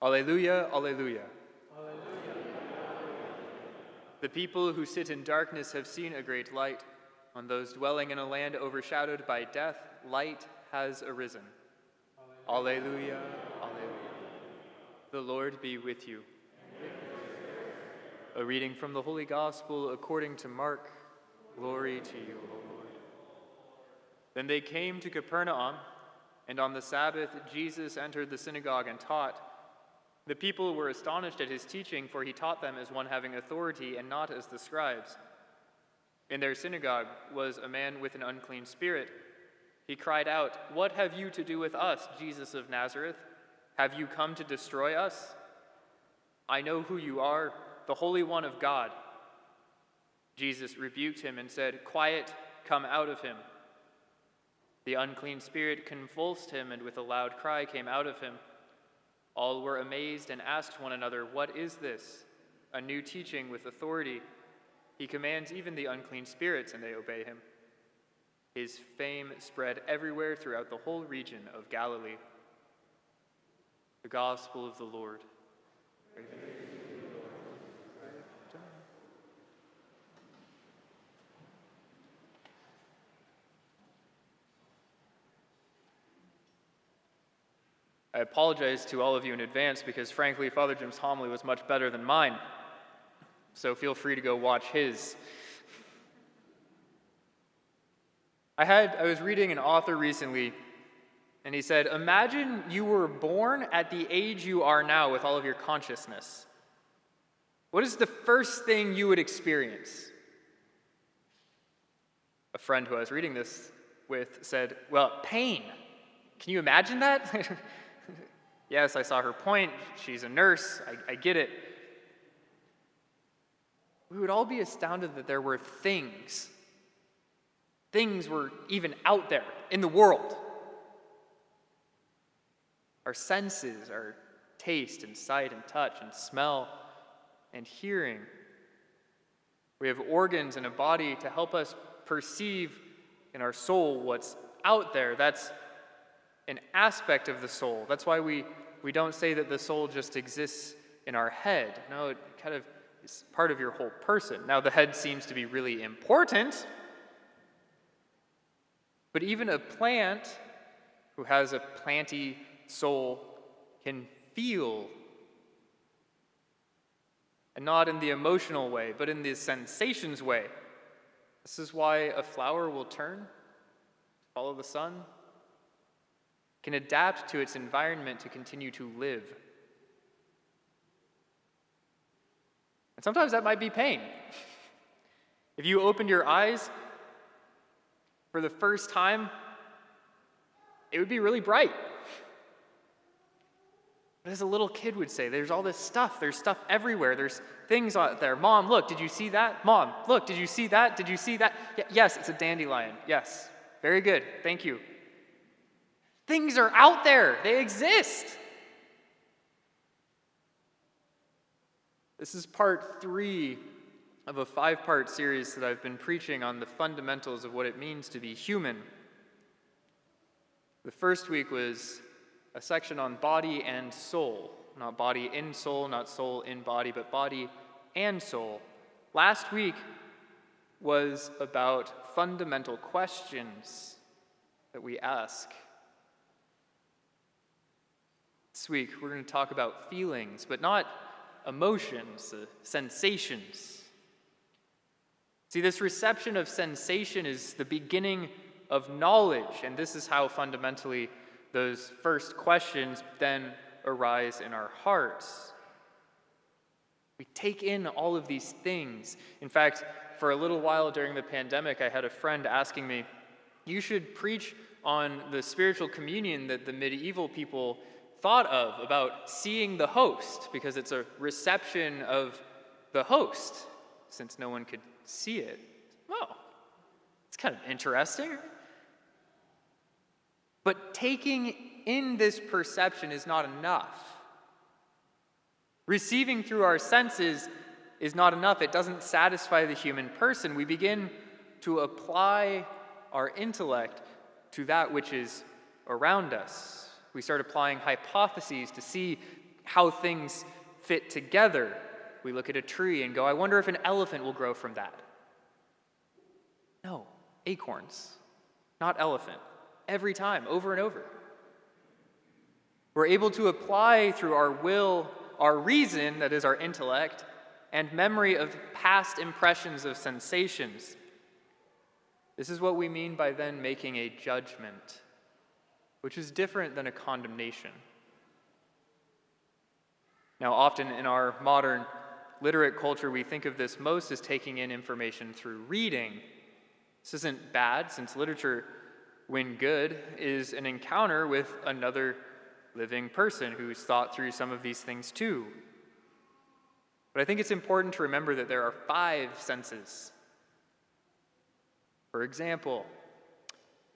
Alleluia, alleluia. The people who sit in darkness have seen a great light. On those dwelling in a land overshadowed by death, light has arisen. Alleluia, alleluia. The Lord be with you. A reading from the Holy Gospel according to Mark. Glory to you, O Lord. Then they came to Capernaum, and on the Sabbath Jesus entered the synagogue and taught. The people were astonished at his teaching, for he taught them as one having authority and not as the scribes. In their synagogue was a man with an unclean spirit. He cried out, "What have you to do with us, Jesus of Nazareth? Have you come to destroy us? I know who you are, the Holy One of God." Jesus rebuked him and said, "Quiet, come out of him." The unclean spirit convulsed him, and with a loud cry came out of him. All were amazed and asked one another, "What is this? A new teaching with authority. He commands even the unclean spirits, and they obey him." His fame spread everywhere throughout the whole region of Galilee. The Gospel of the Lord. Praise be to you, Lord. I apologize to all of you in advance because, frankly, Father Jim's homily was much better than mine. So feel free to go watch his. I was reading an author recently, and he said, imagine you were born at the age you are now with all of your consciousness. What is the first thing you would experience? A friend who I was reading this with said, well, pain. Can you imagine that? Yes, I saw her point. She's a nurse. I get it. We would all be astounded that there were things were even out there in the world. Our senses, our taste and sight and touch and smell and hearing. We have organs and a body to help us perceive in our soul what's out there. That's an aspect of the soul. That's why we don't say that the soul just exists in our head. No, it kind of is part of your whole person. Now, the head seems to be really important, but even a plant who has a planty soul can feel, and not in the emotional way, but in the sensations way. This is why a flower will turn, follow the sun, can adapt to its environment to continue to live. And sometimes that might be pain. If you opened your eyes for the first time, it would be really bright. But as a little kid would say, there's all this stuff. There's stuff everywhere. There's things out there. Mom, look, did you see that? Mom, look, did you see that? Did you see that? Yes, it's a dandelion. Yes. Very good. Thank you. Things are out there. They exist. This is part 3 of a 5-part series that I've been preaching on the fundamentals of what it means to be human. The first week was a section on body and soul. Not body in soul, not soul in body, but body and soul. Last week was about fundamental questions that we ask. This week, we're going to talk about feelings, but not emotions, sensations. See, this reception of sensation is the beginning of knowledge, and this is how fundamentally those first questions then arise in our hearts. We take in all of these things. In fact, for a little while during the pandemic, I had a friend asking me, you should preach on the spiritual communion that the medieval people thought of about seeing the host, because it's a reception of the host, since no one could see it. Oh, it's kind of interesting. But taking in this perception is not enough. Receiving through our senses is not enough. It doesn't satisfy the human person. We begin to apply our intellect to that which is around us. We start applying hypotheses to see how things fit together. We look at a tree and go, I wonder if an elephant will grow from that. No, acorns, not elephant, every time, over and over. We're able to apply through our will, our reason, that is our intellect, and memory of past impressions of sensations. This is what we mean by then making a judgment, which is different than a condemnation. Now, often in our modern literate culture, we think of this most as taking in information through reading. This isn't bad, since literature, when good, is an encounter with another living person who's thought through some of these things too. But I think it's important to remember that there are 5 senses. For example,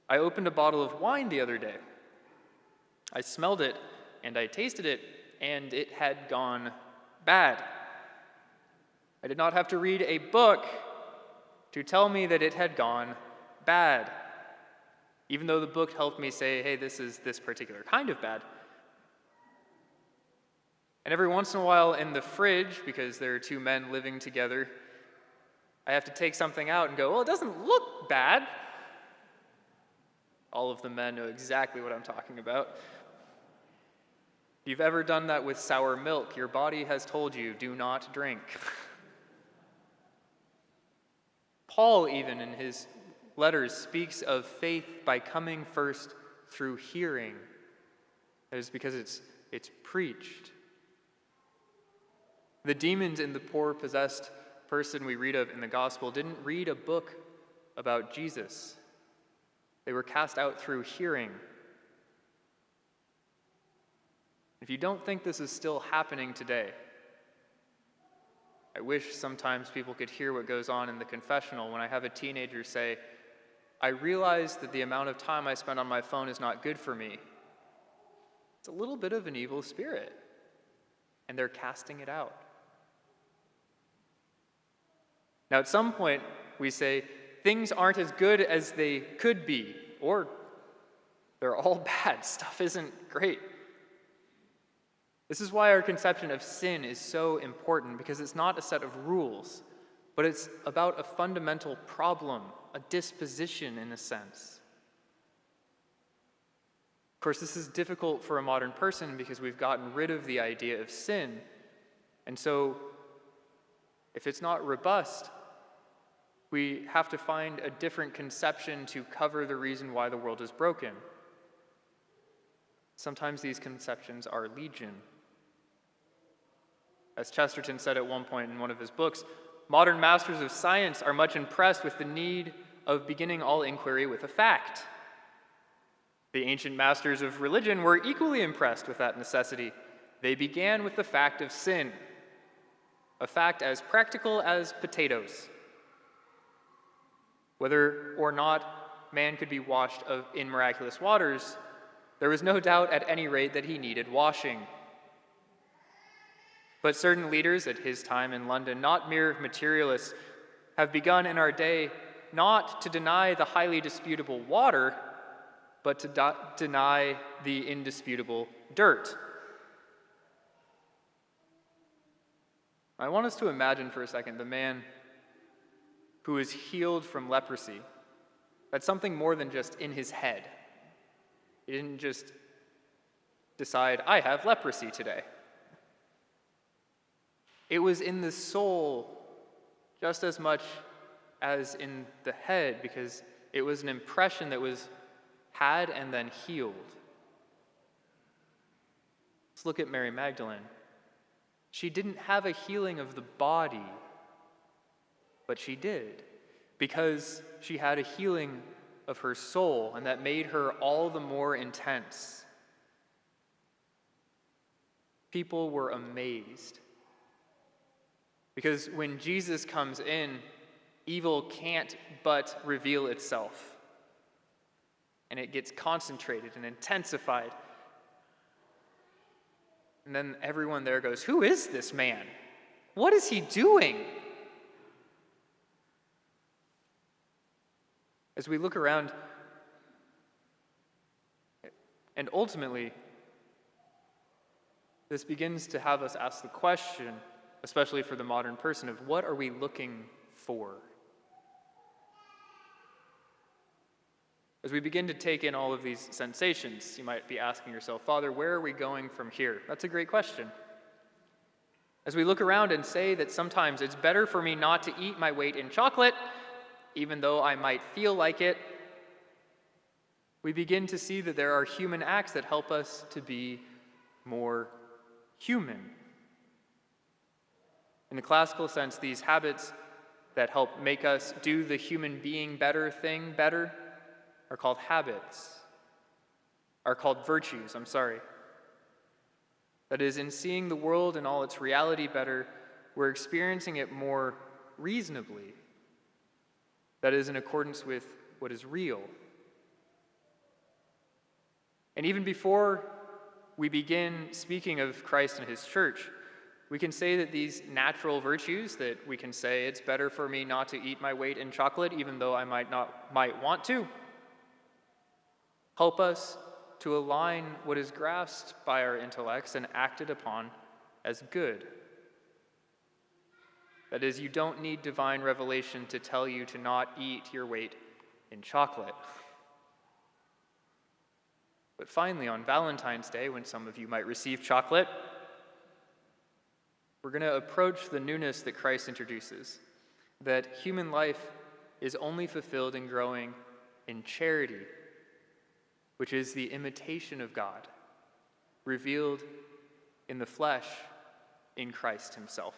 I opened a bottle of wine the other day. I smelled it and I tasted it, and it had gone bad. I did not have to read a book to tell me that it had gone bad, even though the book helped me say, hey, this is this particular kind of bad. And every once in a while in the fridge, because there are 2 men living together, I have to take something out and go, well, it doesn't look bad. All of the men know exactly what I'm talking about. If you've ever done that with sour milk, your body has told you, do not drink. Paul, even in his letters, speaks of faith by coming first through hearing. That is because it's preached. The demons in the poor possessed person we read of in the gospel didn't read a book about Jesus. They were cast out through hearing. If you don't think this is still happening today, I wish sometimes people could hear what goes on in the confessional when I have a teenager say, I realize that the amount of time I spend on my phone is not good for me. It's a little bit of an evil spirit, and they're casting it out. Now, at some point, we say, things aren't as good as they could be, or they're all bad. Stuff isn't great. This is why our conception of sin is so important, because it's not a set of rules, but it's about a fundamental problem, a disposition in a sense. Of course, this is difficult for a modern person because we've gotten rid of the idea of sin. And so, if it's not robust, we have to find a different conception to cover the reason why the world is broken. Sometimes these conceptions are legion. As Chesterton said at one point in one of his books, modern masters of science are much impressed with the need of beginning all inquiry with a fact. The ancient masters of religion were equally impressed with that necessity. They began with the fact of sin, a fact as practical as potatoes. Whether or not man could be washed in miraculous waters, there was no doubt at any rate that he needed washing. But certain leaders at his time in London, not mere materialists, have begun in our day not to deny the highly disputable water, but to deny the indisputable dirt. I want us to imagine for a second the man who is healed from leprosy. That's something more than just in his head. He didn't just decide, I have leprosy today. It was in the soul just as much as in the head, because it was an impression that was had and then healed. Let's look at Mary Magdalene. She didn't have a healing of the body, but she did, because she had a healing of her soul, and that made her all the more intense. People were amazed, because when Jesus comes in, evil can't but reveal itself, and it gets concentrated and intensified. And then everyone there goes, who is this man? What is he doing? As we look around, and ultimately, this begins to have us ask the question, especially for the modern person, of what are we looking for? As we begin to take in all of these sensations, you might be asking yourself, Father, where are we going from here? That's a great question. As we look around and say that sometimes it's better for me not to eat my weight in chocolate, even though I might feel like it, we begin to see that there are human acts that help us to be more human. In the classical sense, these habits that help make us do the human being better thing better are called habits, are called virtues, That is, in seeing the world in all its reality better, we're experiencing it more reasonably. That is, in accordance with what is real. And even before we begin speaking of Christ and his church, we can say that these natural virtues, that we can say it's better for me not to eat my weight in chocolate, even though I might want to, help us to align what is grasped by our intellects and acted upon as good. That is, you don't need divine revelation to tell you to not eat your weight in chocolate. But finally, on Valentine's Day, when some of you might receive chocolate, we're going to approach the newness that Christ introduces, that human life is only fulfilled in growing in charity, which is the imitation of God, revealed in the flesh in Christ himself.